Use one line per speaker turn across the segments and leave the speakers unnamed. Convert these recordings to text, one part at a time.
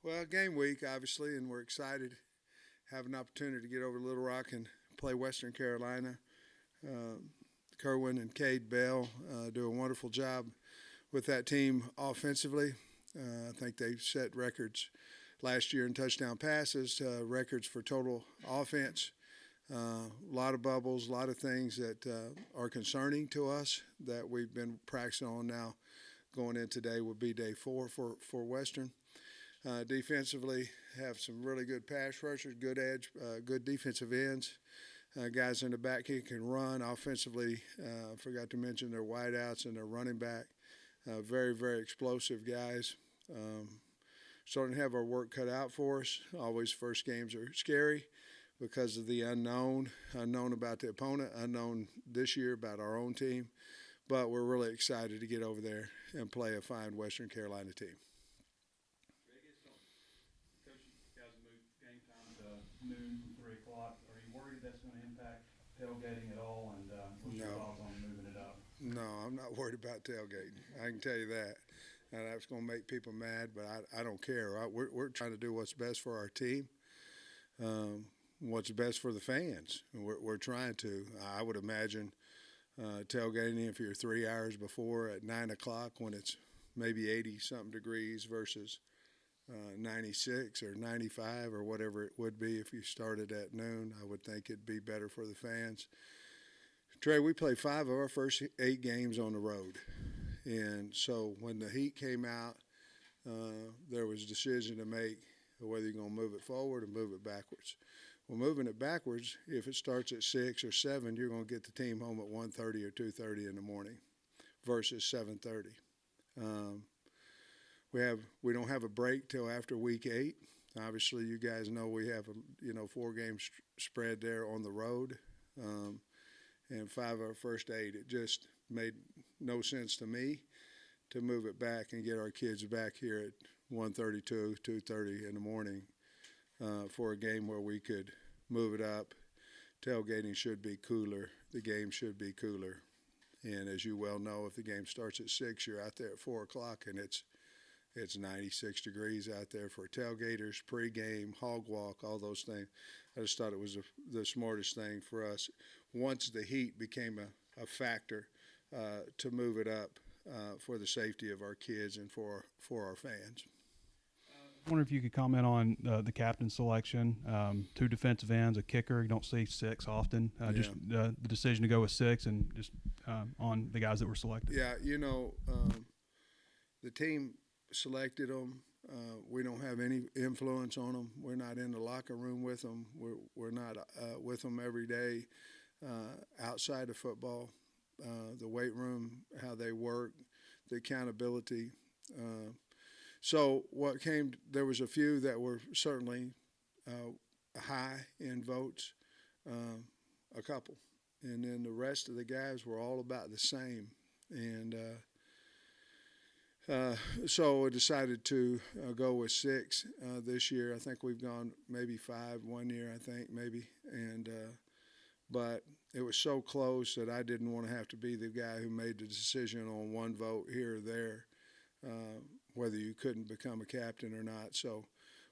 Well, game week, obviously, and we're excited. Have an opportunity to get over to Little Rock and play Western Carolina. Um, Kerwin and Cade Bell do a wonderful job with that team offensively. I think they set records last year in touchdown passes, records for total offense. A lot of bubbles, a lot of things that are concerning to us that we've been practicing on now. Going in today will be day 4 for Western. Defensively, have some really good pass rushers, good edge, good defensive ends. Guys in the back here can run. Offensively, forgot to mention their wideouts and their running back. Very, very explosive guys. Starting to have our work cut out for us. Always first games are scary because of the unknown about the opponent, unknown this year about our own team. But we're really excited to get over there and play a fine Western Carolina team.
Coach, you guys moved game time to noon from 3 o'clock. Are you worried that's going to impact tailgating at all? And what's your thoughts on moving it up?
No, I'm not worried about tailgating. I can tell you that. And that's going to make people mad, but I don't care. We're trying to do what's best for our team, what's best for the fans. We're trying to. I would imagine tailgating if you're 3 hours before at 9 o'clock when it's maybe 80-something degrees versus 96 or 95 or whatever it would be if you started at noon. I would think it'd be better for the fans. Trey, we played 5 of our first 8 games on the road. And so when the heat came out, there was a decision to make whether you're going to move it forward or move it backwards. Well, moving it backwards, if it starts at 6 or 7, you're going to get the team home at 1:30 or 2:30 in the morning versus 7:30. We don't have a break till after week 8. Obviously, you guys know we have a 4-game spread there on the road, and 5 of our first 8. It just made no sense to me to move it back and get our kids back here at 1:32, 2:30 in the morning for a game where we could move it up. Tailgating should be cooler. The game should be cooler. And as you well know, if the game starts at 6, you're out there at 4 o'clock, and it's 96 degrees out there for tailgaters, pregame, hog walk, all those things. I just thought it was the smartest thing for us. Once the heat became a factor to move it up for the safety of our kids and for our fans.
I wonder if you could comment on the captain selection. 2 defensive ends, a kicker. You don't see 6 often. Just the decision to go with 6 and just on the guys that were selected.
Yeah, the team selected them. We don't have any influence on them. We're not in the locker room with them. We're not with them every day outside of football. The weight room, how they work, the accountability. So there was a few that were certainly high in votes, a couple. And then the rest of the guys were all about the same. And so I decided to go with 6 this year. I think we've gone maybe 5 one year, I think, maybe. And but it was so close that I didn't want to have to be the guy who made the decision on one vote here or there, whether you couldn't become a captain or not. So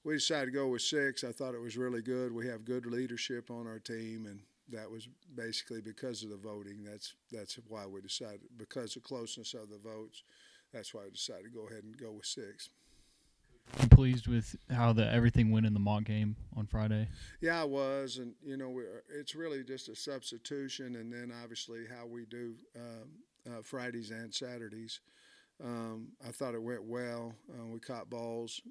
we decided to go with 6. I thought it was really good. We have good leadership on our team, and that was basically because of the voting. That's why we decided, because of closeness of the votes. That's why I decided to go ahead and go with 6.
I'm pleased with how everything went in the mock game on Friday.
Yeah, I was, and it's really just a substitution, and then obviously how we do Fridays and Saturdays. I thought it went well. We caught balls.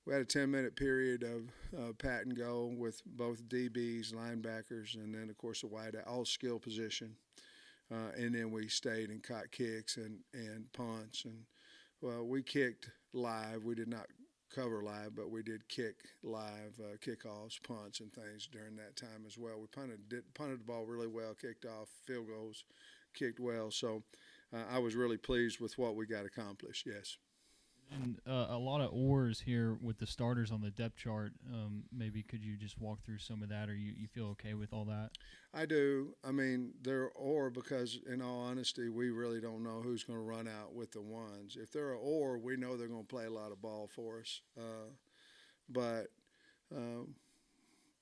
We had a 10-minute period of pat and go with both DBs, linebackers, and then of course the wide, all skill position. And then we stayed and caught kicks and punts. And, well, we kicked live. We did not cover live, but we did kick live, kickoffs, punts, and things during that time as well. We punted the ball really well, kicked off, field goals, kicked well. So I was really pleased with what we got accomplished, yes.
And a lot of oars here with the starters on the depth chart. Maybe could you just walk through some of that, or you feel okay with all that?
I do. I mean, they're or because, in all honesty, we really don't know who's going to run out with the ones. If they're an or, we know they're going to play a lot of ball for us. But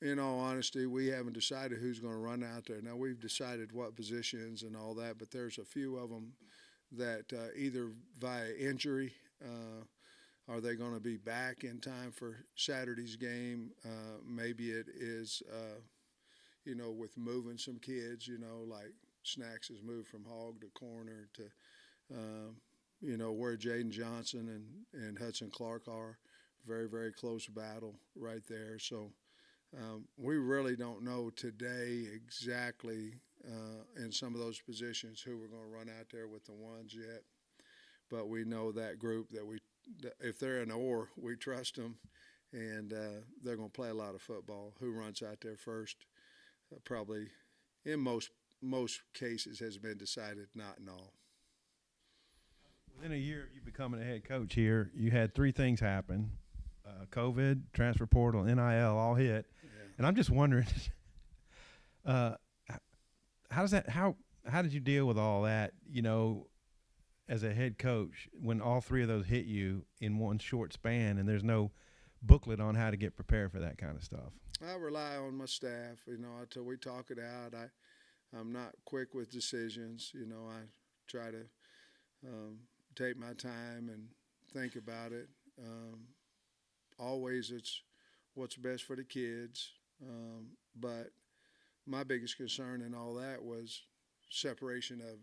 in all honesty, we haven't decided who's going to run out there. Now, we've decided what positions and all that, but there's a few of them that either via injury, are they going to be back in time for Saturday's game? Maybe it is, with moving some kids, like Snacks has moved from hog to corner to, where Jaden Johnson and Hudson Clark are. Very, very close battle right there. So we really don't know today exactly in some of those positions who we're going to run out there with the ones yet. But we know that group that if they're an or, we trust them, and they're going to play a lot of football. Who runs out there first? Probably, in most cases, has been decided, not in all.
Within a year of you becoming a head coach here, you had three things happen: COVID, transfer portal, NIL, all hit.
Yeah.
And I'm just wondering, how did you deal with all that? As a head coach, when all three of those hit you in one short span, and there's no booklet on how to get prepared for that kind of stuff.
I rely on my staff. Until we talk it out. I'm not quick with decisions. I try to take my time and think about it. Always, it's what's best for the kids. But my biggest concern in all that was separation of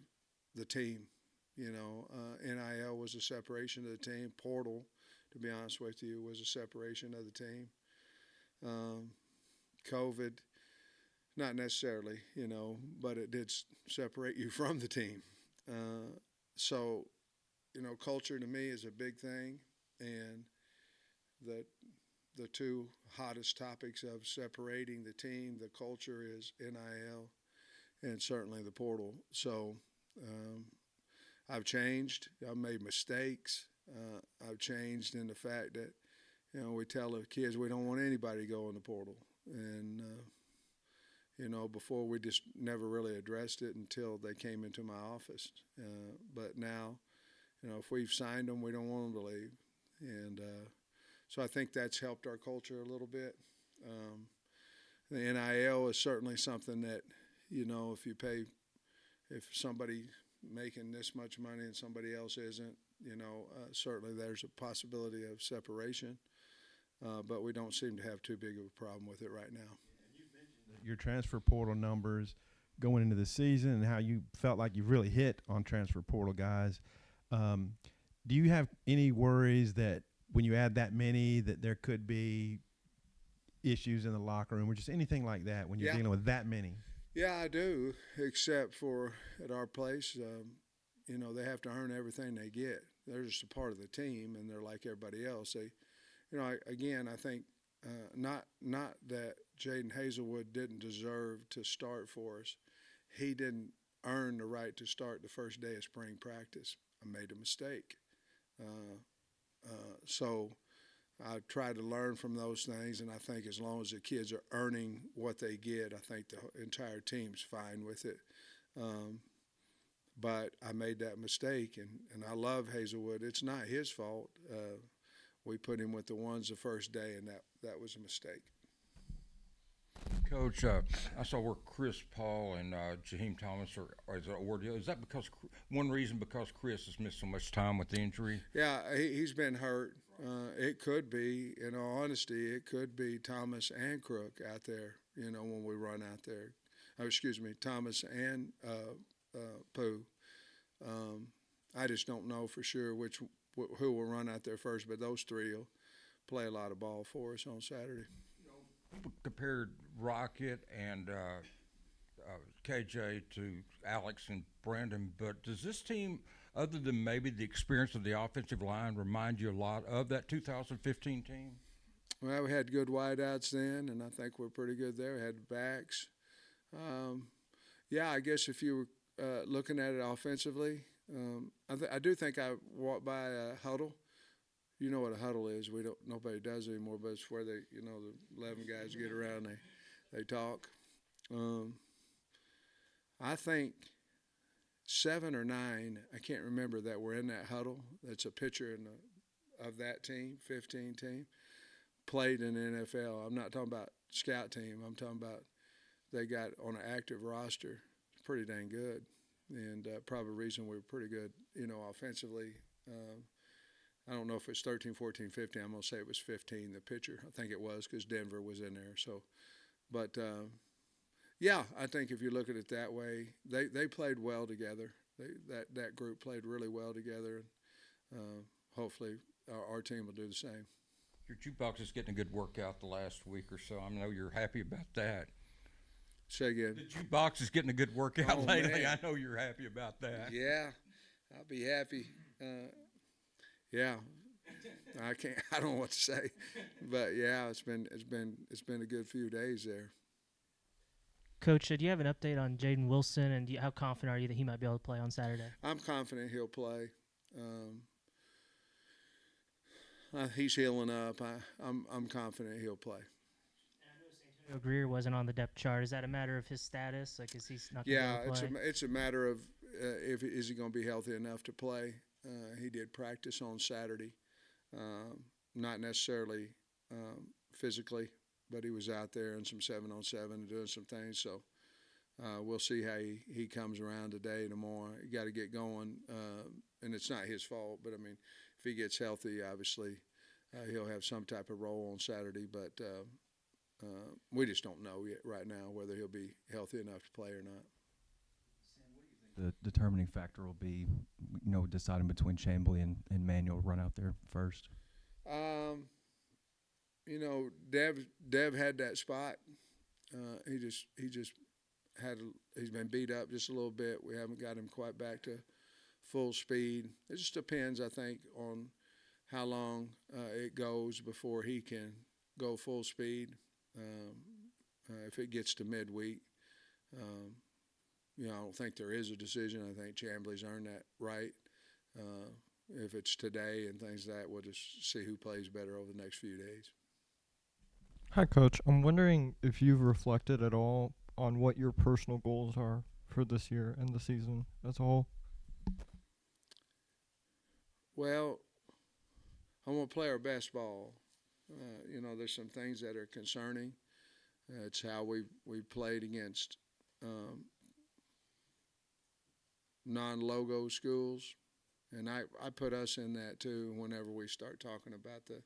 the team. NIL was a separation of the team. Portal, to be honest with you, was a separation of the team. COVID, not necessarily, but it did separate you from the team. So, culture to me is a big thing, and the two hottest topics of separating the team, the culture, is NIL and certainly the portal. So I've changed. I've made mistakes. I've changed in the fact that, we tell the kids we don't want anybody to go in the portal. And, before we just never really addressed it until they came into my office. But now, if we've signed them, we don't want them to leave. And so I think that's helped our culture a little bit. The NIL is certainly something that, if somebody making this much money and somebody else isn't, certainly there's a possibility of separation. But we don't seem to have too big of a problem with it right now.
Your transfer portal numbers going into the season and how you felt like you really hit on transfer portal guys. Do you have any worries that when you add that many that there could be issues in the locker room or just anything like that when you're dealing with that many?
Yeah, I do, except for at our place, they have to earn everything they get. They're just a part of the team, and they're like everybody else. They, I think not that Jaden Hazelwood didn't deserve to start for us. He didn't earn the right to start the first day of spring practice. I made a mistake. So I try to learn from those things, and I think as long as the kids are earning what they get, I think the entire team's fine with it. But I made that mistake, and I love Hazelwood. It's not his fault. We put him with the ones the first day, and that was a mistake.
Coach, I saw where Chris Paul and Jaheim Thomas are as an ordeal. Is that because Chris has missed so much time with the injury?
Yeah, he's been hurt. It could be, in all honesty, it could be Thomas and Crook out there, when we run out there. Thomas and Pooh. I just don't know for sure who will run out there first, but those three will play a lot of ball for us on Saturday.
People compared Rocket and KJ to Alex and Brandon, but does this team, other than maybe the experience of the offensive line, remind you a lot of that 2015 team?
Well, we had good wideouts then, and I think we're pretty good there. We had backs. I guess if you were looking at it offensively, I do think I walked by a huddle you know what a huddle is. Nobody does anymore, but it's where the 11 guys get around, they talk. I think 7 or 9, I can't remember, that were in that huddle. That's a picture of that team, 15 team, played in the NFL. I'm not talking about scout team. I'm talking about they got on an active roster. Pretty dang good, and probably the reason we were pretty good, offensively. I don't know if it's 13, 14, 15. I'm going to say it was 15, the pitcher. I think it was because Denver was in there. So, but, yeah, I think if you look at it that way, they played well together. That group played really well together. Hopefully our team will do the same.
Your jukebox is getting a good workout the last week or so. I know you're happy about that.
Say again.
The jukebox is getting a good workout
Oh,
lately.
man.
I know you're happy about that.
Yeah, I'll be happy. Yeah, I don't know what to say, but yeah, it's been a good few days there.
Coach, do you have an update on Jaden Wilson, and how confident are you that he might be able to play on Saturday?
I'm confident he'll play. He's healing up. I'm confident he'll play.
Greer wasn't on the depth chart. Is that a matter of his status? Like, is he not going to play?
It's a matter of is he going to be healthy enough to play. He did practice on Saturday, not necessarily physically, but he was out there in some 7-on-7 and doing some things. So we'll see how he comes around today and tomorrow. You got to get going, and it's not his fault. But I mean, if he gets healthy, obviously he'll have some type of role on Saturday. But we just don't know yet right now whether he'll be healthy enough to play or not.
The determining factor will be, deciding between Chamblee and Manuel run out there first?
Dev had that spot. He's been beat up just a little bit. We haven't got him quite back to full speed. It just depends, I think, on how long it goes before he can go full speed. If it gets to midweek, I don't think there is a decision. I think Chamblee's earned that right. If it's today and things like that, we'll just see who plays better over the next few days.
Hi, Coach. I'm wondering if you've reflected at all on what your personal goals are for this year and the season as a whole.
Well, I want to play our best ball. There's some things that are concerning. It's how we played against non-logo schools, and I put us in that too. Whenever we start talking about the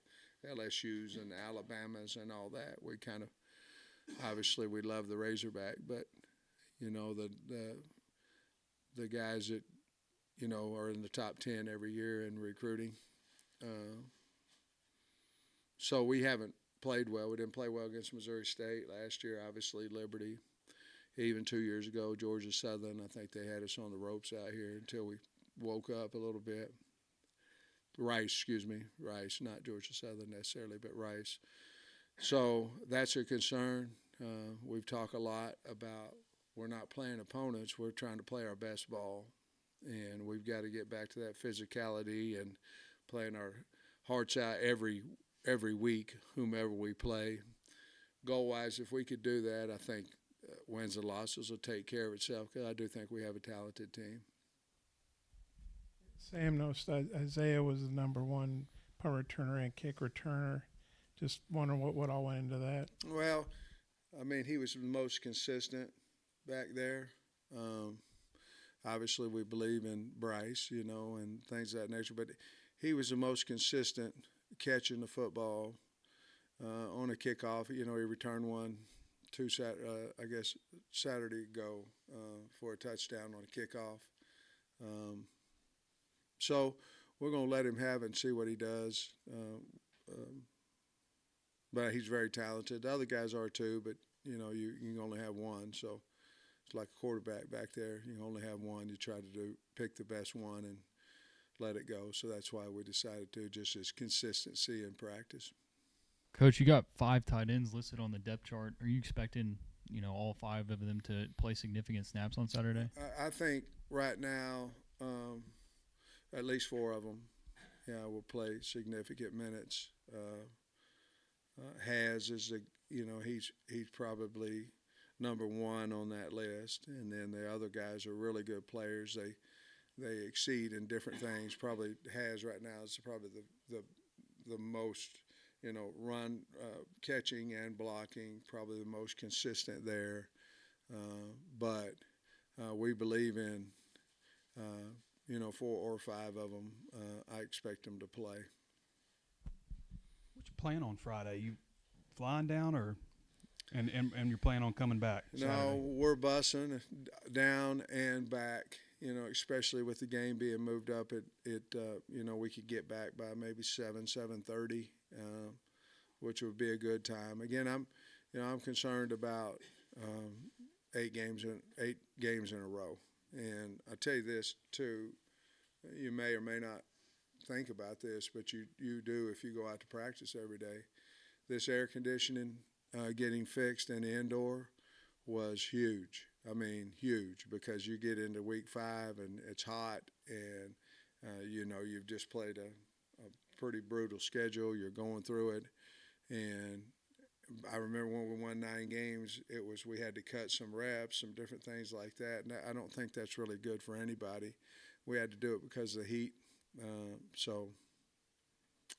LSUs and the Alabamas and all that, we kind of obviously we love the Razorback, but the guys that are in the top 10 every year in recruiting. So we haven't played well. We didn't play well against Missouri State last year. Obviously, Liberty. Even 2 years ago, Georgia Southern, I think they had us on the ropes out here until we woke up a little bit. Rice, not Georgia Southern necessarily, but Rice. So that's a concern. We've talked a lot about we're not playing opponents. We're trying to play our best ball, and we've got to get back to that physicality and playing our hearts out every week, whomever we play. Goal-wise, if we could do that, I think wins and losses will take care of itself because I do think we have a talented team.
Sam noticed that Isaiah was the number one punt returner and kick returner. Just wondering what all went into that.
Well, I mean, he was the most consistent back there. Obviously, we believe in Bryce, and things of that nature, but he was the most consistent catching the football on a kickoff. He returned one Saturday ago for a touchdown on a kickoff. So we're going to let him have it and see what he does. But he's very talented. The other guys are too, but, you can only have one. So it's like a quarterback back there. You can only have one. You try to pick the best one and let it go. So that's why we decided to, just as consistency in practice.
Coach, you got 5 tight ends listed on the depth chart. Are you expecting, all 5 of them to play significant snaps on Saturday?
I think right now, at least 4 of them. will play significant minutes. Has is he's probably number one on that list, and then the other guys are really good players. They exceed in different things. Probably Has right now is probably the most run catching and blocking, probably the most consistent there. But we believe in 4 or 5 of them. I expect them to play.
What you plan on Friday? You flying down and you're planning on coming back?
No,
Saturday?
we're busing down and back. Especially with the game being moved up, we could get back by maybe 7:30, which would be a good time. Again, I'm concerned about 8 games in a row, and I tell you this too. You may or may not think about this, but you do if you go out to practice every day. This air conditioning getting fixed in the indoor was huge. I mean, huge, because you get into week 5 and it's hot, and you've just played a pretty brutal schedule. You're going through it, and I remember when we won 9 games, we had to cut some reps, some different things like that, and I don't think that's really good for anybody. We had to do it because of the heat, so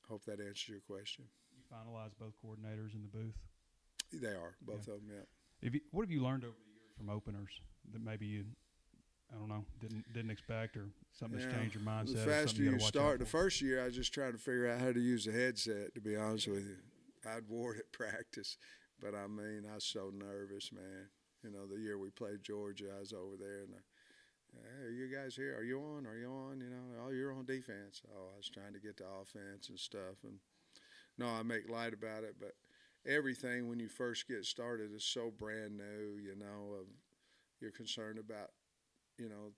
hope that answers your question.
You finalized both coordinators in the booth?
They are, both of them, yeah.
What have you learned over the years from openers that maybe you, I don't know, didn't expect, or something that's changed your mindset?
The faster
you
you start, the first year I was just trying to figure out how to use the headset, to be honest with you. I'd wore it at practice, but I was so nervous, man. The year we played Georgia, I was over there, and hey, are you guys here? Are you on? Are you on? Oh, you're on defense. Oh, I was trying to get to offense and stuff. And no, I make light about it, but everything when you first get started is so brand new, you're concerned about,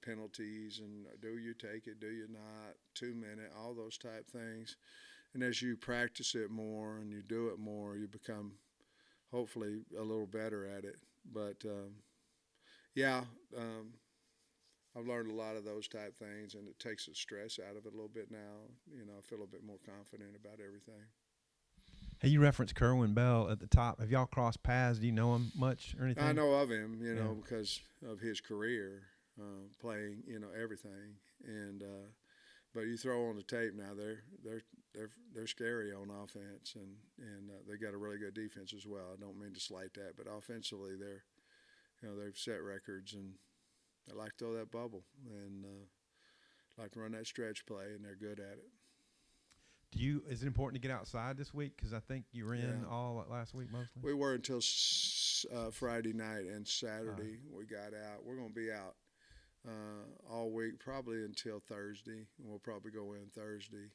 penalties and do you take it, do you not, 2-minute, all those type things. And as you practice it more and you do it more, you become hopefully a little better at it. But, I've learned a lot of those type things, and it takes the stress out of it a little bit now. I feel a bit more confident about everything.
Hey, you referenced Kerwin Bell at the top. Have y'all crossed paths? Do you know him much or anything?
I know of him, because of his career, playing, everything. And but you throw on the tape now, they're scary on offense, and they got a really good defense as well. I don't mean to slight that, but offensively they've set records, and they like to throw that bubble and like to run that stretch play, and they're good at it.
Is it important to get outside this week? Because I think you were in all last week mostly.
We were until Friday night and Saturday. We got out. We're going to be out all week, probably until Thursday. We'll probably go in Thursday.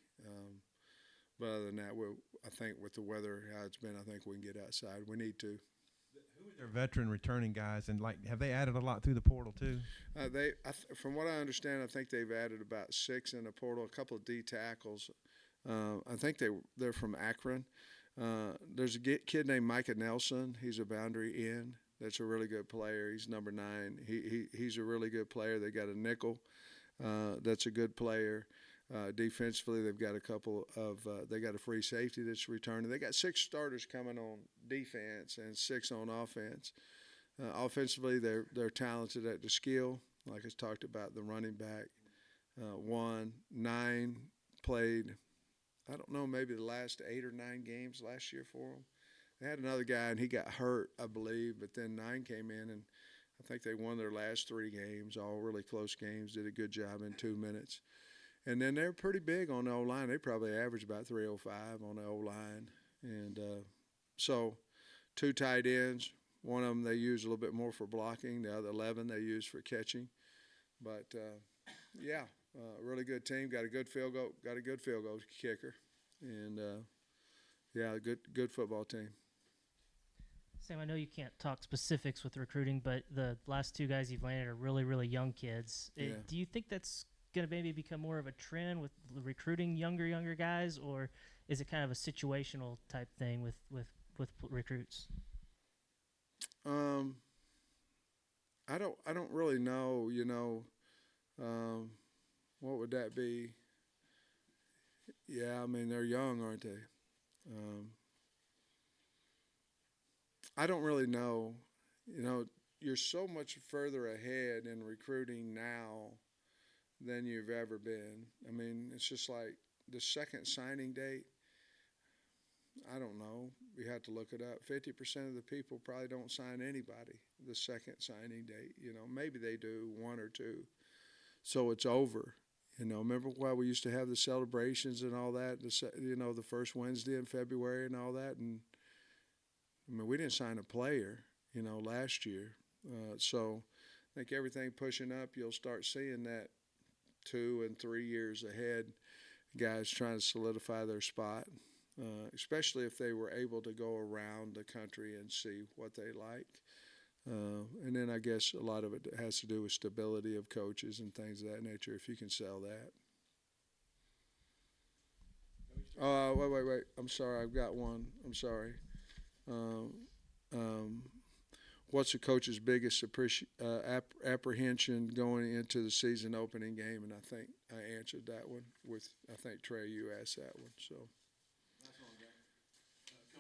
But other than that, I think with the weather, how it's been, I think we can get outside. We need to.
Who are their veteran returning guys, and have they added a lot through the portal too?
From what I understand, I think they've added about 6 in the portal, a couple of D tackles. I think they're from Akron. There's a kid named Micah Nelson. He's a boundary end. That's a really good player. He's number 9. He's a really good player. They got a nickel. That's a good player. Defensively, they've got a couple of they got a free safety that's returning. They got 6 starters coming on defense and 6 on offense. Offensively, they're talented at the skill, like I talked about, the running back. 9 played, I don't know, maybe the last 8 or 9 games last year for them. They had another guy, and he got hurt, I believe, but then 9 came in, and I think they won their last 3 games, all really close games, did a good job in 2 minutes. And then they're pretty big on the O-line. They probably average about 305 on the O-line. And so 2 tight ends. One of them they use a little bit more for blocking. The other 11 they use for catching. But, really good team. Got a good field goal kicker. And, good football team.
Sam, I know you can't talk specifics with recruiting, but the last 2 guys you've landed are really, really young kids.
Yeah.
Do you think that's going to maybe become more of a trend with recruiting younger guys, or is it kind of a situational type thing with recruits?
I don't really know, what would that be? Yeah, I mean, they're young, aren't they? I don't really know. You know, you're so much further ahead in recruiting now than you've ever been. I mean, it's just like the second signing date. I don't know. We have to look it up. 50% of the people probably don't sign anybody the second signing date. You know, maybe they do one or two. So it's over. You know, remember why we used to have the celebrations and all that, the first Wednesday in February and all that? And, I mean, we didn't sign a player, last year. So I think everything pushing up, you'll start seeing that 2 and 3 years ahead, guys trying to solidify their spot, especially if they were able to go around the country and see what they like. And then I guess a lot of it has to do with stability of coaches and things of that nature, if you can sell that. Wait. I'm sorry. I've got one. I'm sorry. What's the coach's biggest apprehension going into the season opening game? And I think I answered that one I think, Trey, you asked that one. So.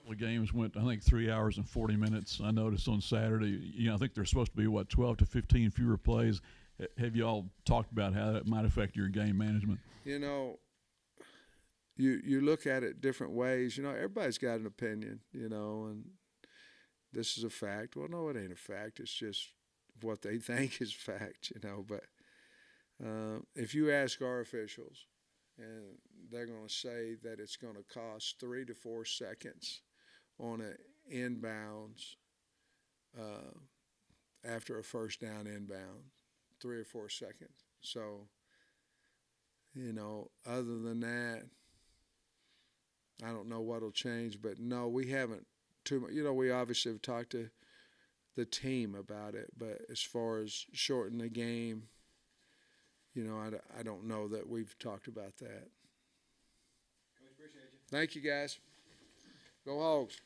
The games went, I think, 3 hours and 40 minutes. I noticed on Saturday, I think there's supposed to be, 12 to 15 fewer plays. Have you all talked about how that might affect your game management?
You look at it different ways. Everybody's got an opinion, and this is a fact. Well, no, it ain't a fact. It's just what they think is fact, But if you ask our officials, and they're going to say that it's going to cost 3 to 4 seconds on an inbounds after a first down inbound, 3 or 4 seconds. So, other than that, I don't know what'll change. But no, we haven't too much. We obviously have talked to the team about it. But as far as shorten the game, I don't know that we've talked about that. Coach, appreciate you. Thank you, guys. Go Hogs.